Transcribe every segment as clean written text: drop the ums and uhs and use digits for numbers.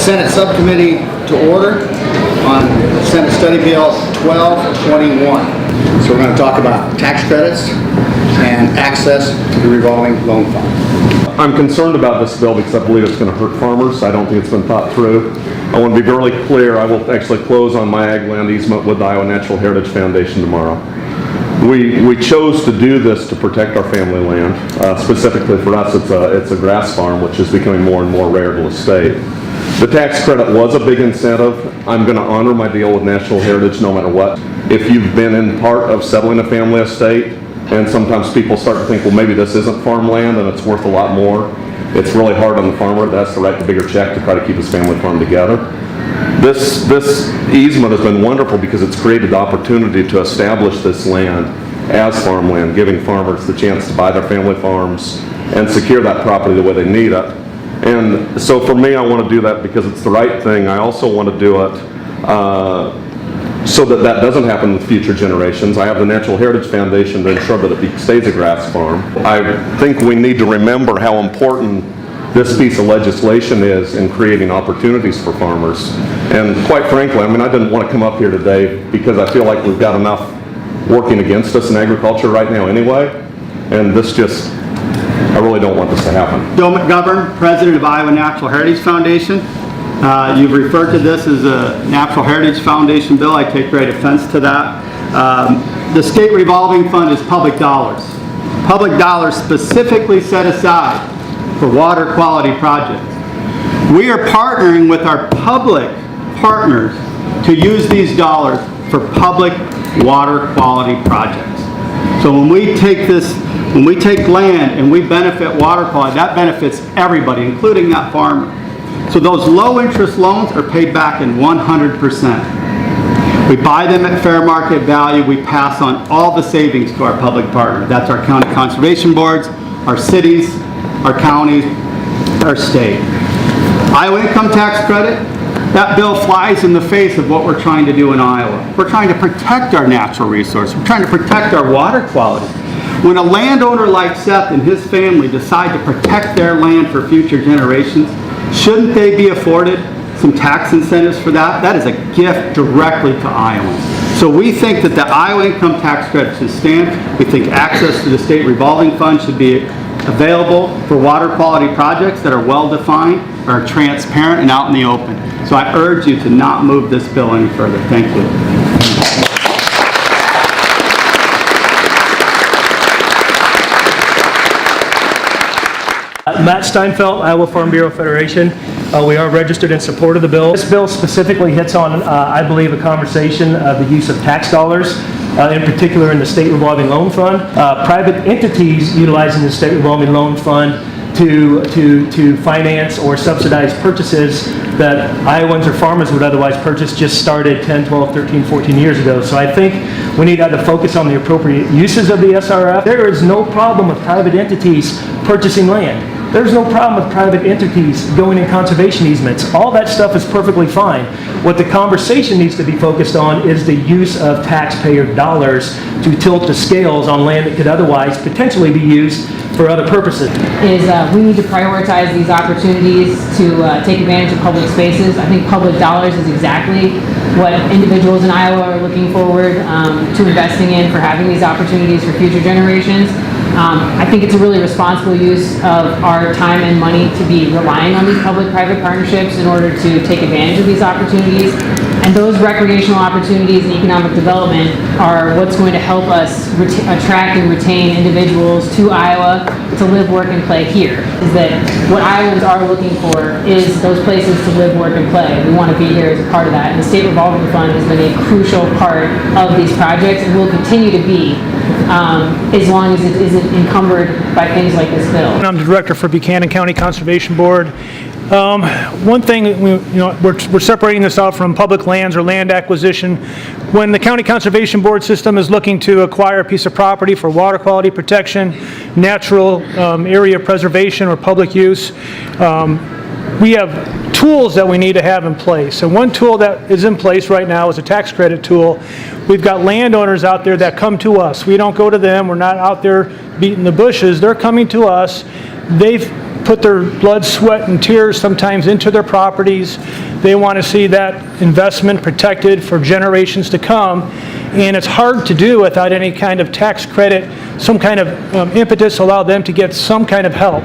Senate Subcommittee to order on Senate Study Bill 1221. So we're going to talk about tax credits and access to the revolving loan fund. I'm concerned about this bill because I believe it's going to hurt farmers. I don't think it's been thought through. I want to be really clear. I will actually close on my ag land easement with the Iowa Natural Heritage Foundation tomorrow. We chose to do this to protect our family land. Specifically for us, it's a grass farm, which is becoming more and more rare to the state. The tax credit was a big incentive. I'm going to honor my deal with Natural Heritage no matter what. If you've been in part of settling a family estate, and sometimes people start to think, well, maybe this isn't farmland and it's worth a lot more. It's really hard on the farmer that has to write the bigger check to try to keep his family farm together. This easement has been wonderful because it's created the opportunity to establish this land as farmland, giving farmers the chance to buy their family farms and secure that property the way they need it. And so for me, I want to do that because it's the right thing. I also want to do it so that that doesn't happen with future generations. I have the Natural Heritage Foundation to ensure that it stays a grass farm. I think we need to remember how important this piece of legislation is in creating opportunities for farmers. And quite frankly, I mean, I didn't want to come up here today because I feel like we've got enough working against us in agriculture right now anyway. And this just, I really don't want this to happen. Bill McGovern, President of Iowa Natural Heritage Foundation. You've referred to this as a Natural Heritage Foundation bill. I take great offense to that. The state revolving fund is public dollars. Public dollars specifically set aside for water quality projects. We are partnering with our public partners to use these dollars for public water quality projects. So when we take land and we benefit water quality, that benefits everybody, including that farmer. So those low interest loans are paid back in 100%. We buy them at fair market value. We pass on all the savings to our public partner. That's our county conservation boards, our cities, our counties, our state. Iowa income tax credit, that bill flies in the face of what we're trying to do in Iowa. We're trying to protect our natural resource. We're trying to protect our water quality. When a landowner like Seth and his family decide to protect their land for future generations, shouldn't they be afforded some tax incentives for that? That is a gift directly to Iowans. So we think that the Iowa income tax credit should stand. We think access to the state revolving fund should be available for water quality projects that are well defined, are transparent, and out in the open. So I urge you to not move this bill any further. Thank you. Matt Steinfeld, Iowa Farm Bureau Federation. We are registered in support of the bill. This bill specifically hits on, I believe, a conversation of the use of tax dollars, in particular in the state revolving loan fund. Private entities utilizing the state revolving loan fund to finance or subsidize purchases that Iowans or farmers would otherwise purchase just started 10, 12, 13, 14 years ago. So I think we need to focus on the appropriate uses of the SRF. There is no problem with private entities purchasing land. There's no problem with private entities going in conservation easements. All that stuff is perfectly fine. What the conversation needs to be focused on is the use of taxpayer dollars to tilt the scales on land that could otherwise potentially be used for other purposes. We need to prioritize these opportunities to take advantage of public spaces. I think public dollars is exactly what individuals in Iowa are looking forward to investing in for having these opportunities for future generations. I think it's a really responsible use of our time and money to be relying on these public-private partnerships in order to take advantage of these opportunities. And those recreational opportunities and economic development are what's going to help us attract and retain individuals to Iowa to live, work, and play here. Is that what Iowans are looking for is those places to live, work, and play. We want to be here as a part of that. And the State Revolving Fund has been a crucial part of these projects and will continue to be as long as it isn't encumbered by things like this bill. I'm the director for Buchanan County Conservation Board. One thing, we're separating this out from public lands or land acquisition. When the County Conservation Board system is looking to acquire a piece of property for water quality protection, natural area preservation, or public use, we have tools that we need to have in place. And one tool that is in place right now is a tax credit tool. We've got landowners out there that come to us. We don't go to them. We're not out there beating the bushes. They're coming to us. They've put their blood, sweat, and tears sometimes into their properties. They want to see that investment protected for generations to come. And it's hard to do without any kind of tax credit, some kind of impetus to allow them to get some kind of help.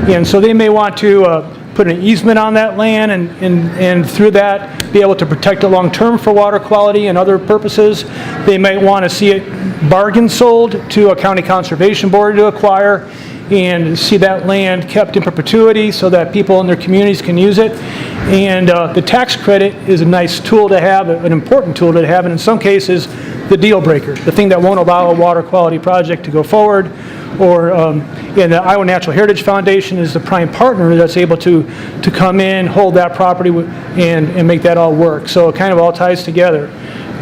And so they may want to put an easement on that land and through that be able to protect it long-term for water quality and other purposes. They might want to see it bargain sold to a county conservation board to acquire and see that land kept in perpetuity so that people in their communities can use it. And the tax credit is a nice tool to have, an important tool to have, and in some cases, the deal breaker, the thing that won't allow a water quality project to go forward. Or and the Iowa Natural Heritage Foundation is the prime partner that's able to come in, hold that property, and make that all work. So it kind of all ties together.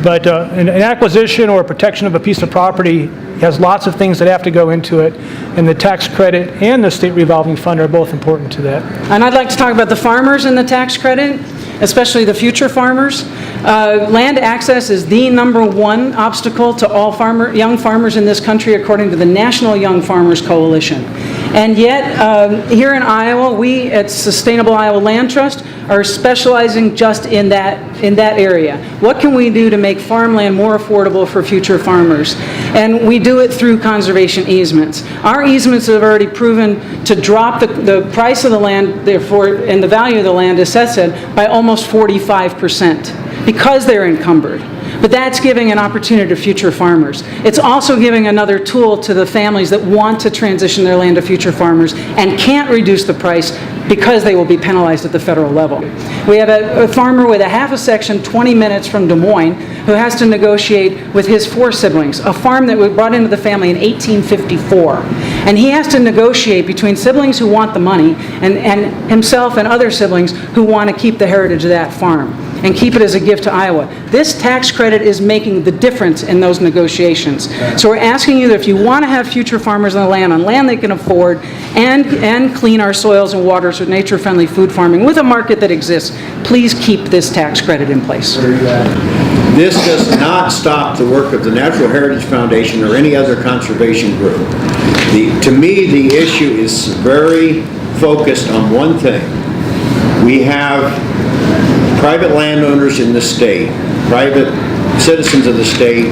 But an acquisition or protection of a piece of property has lots of things that have to go into it, and the tax credit and the state revolving fund are both important to that. And I'd like to talk about the farmers and the tax credit, especially the future farmers. Land access is the #1 obstacle to all young farmers in this country, according to the National Young Farmers Coalition. And yet, here in Iowa, we at Sustainable Iowa Land Trust are specializing just in that area. What can we do to make farmland more affordable for future farmers? And we do it through conservation easements. Our easements have already proven to drop the price of the land, therefore, and the value of the land, as Seth said, by almost 45% because they're encumbered. But that's giving an opportunity to future farmers. It's also giving another tool to the families that want to transition their land to future farmers and can't reduce the price because they will be penalized at the federal level. We have a farmer with a half a section 20 minutes from Des Moines who has to negotiate with his 4 siblings, a farm that was brought into the family in 1854. And he has to negotiate between siblings who want the money and himself and other siblings who want to keep the heritage of that farm and keep it as a gift to Iowa. This tax credit is making the difference in those negotiations. So we're asking you that if you want to have future farmers on land they can afford, and clean our soils and waters with nature-friendly food farming with a market that exists, please keep this tax credit in place. This does not stop the work of the Natural Heritage Foundation or any other conservation group. To me, the issue is very focused on one thing. We have private landowners in the state, private citizens of the state,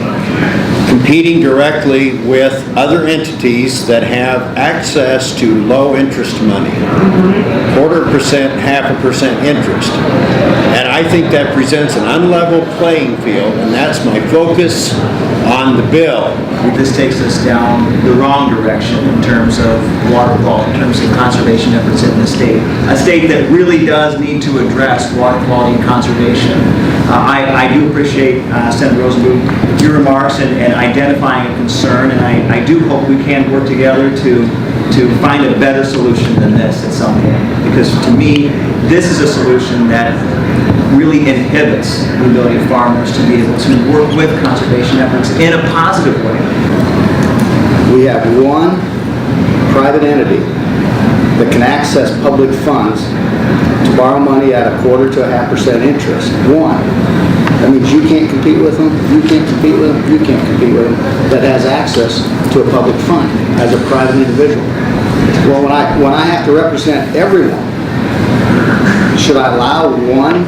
competing directly with other entities that have access to low interest money, 0.25%, 0.5% interest. And I think that presents an unlevel playing field, and that's my focus on the bill. This takes us down the wrong direction in terms of water quality, in terms of conservation efforts in the state. A state that really does need to address water quality and conservation. I do appreciate, Senator Rosenbluth, your remarks and identifying a concern, and I do hope we can work together to find a better solution than this at some point. Because to me, this is a solution that really inhibits the ability of farmers to be able to work with conservation efforts in a positive way. We have one private entity that can access public funds to borrow money at 0.25% to 0.5% interest. One. That means you can't compete with them, you can't compete with them, you can't compete with them, that has access to a public fund as a private individual. Well, when I have to represent everyone, should I allow one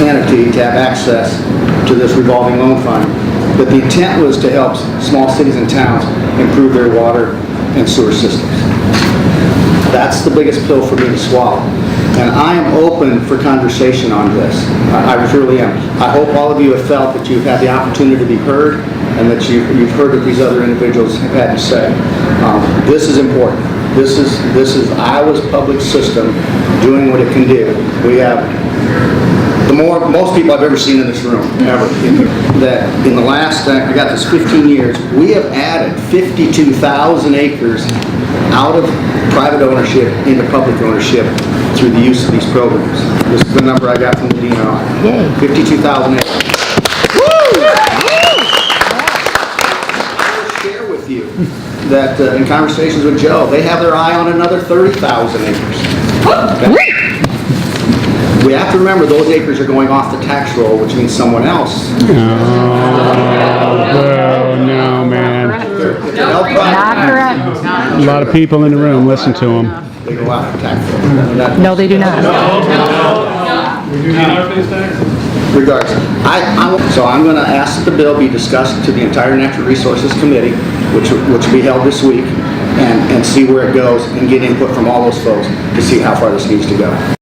entity to have access to this revolving loan fund? But the intent was to help small cities and towns improve their water and sewer systems. That's the biggest pill for me to swallow. And I am open for conversation on this. I truly am. I hope all of you have felt that you've had the opportunity to be heard and that you've heard what these other individuals have had to say. This is important. This is Iowa's public system doing what it can do. We have most people I've ever seen in this room, ever. That in the last, I got this 15 years, we have added 52,000 acres out of private ownership into public ownership through the use of these programs. This is the number I got from the DNR. 52,000 acres. I'll share with you that in conversations with Joe, they have their eye on another 30,000 acres. Okay? We have to remember those acres are going off the tax roll, which means someone else. Oh, no, man. Not correct. A lot of people in the room, listen to them. They go out for tax. No, they do not. Regardless, so I'm going to ask that the bill be discussed to the entire Natural Resources Committee, which will be held this week, and see where it goes and get input from all those folks to see how far this needs to go.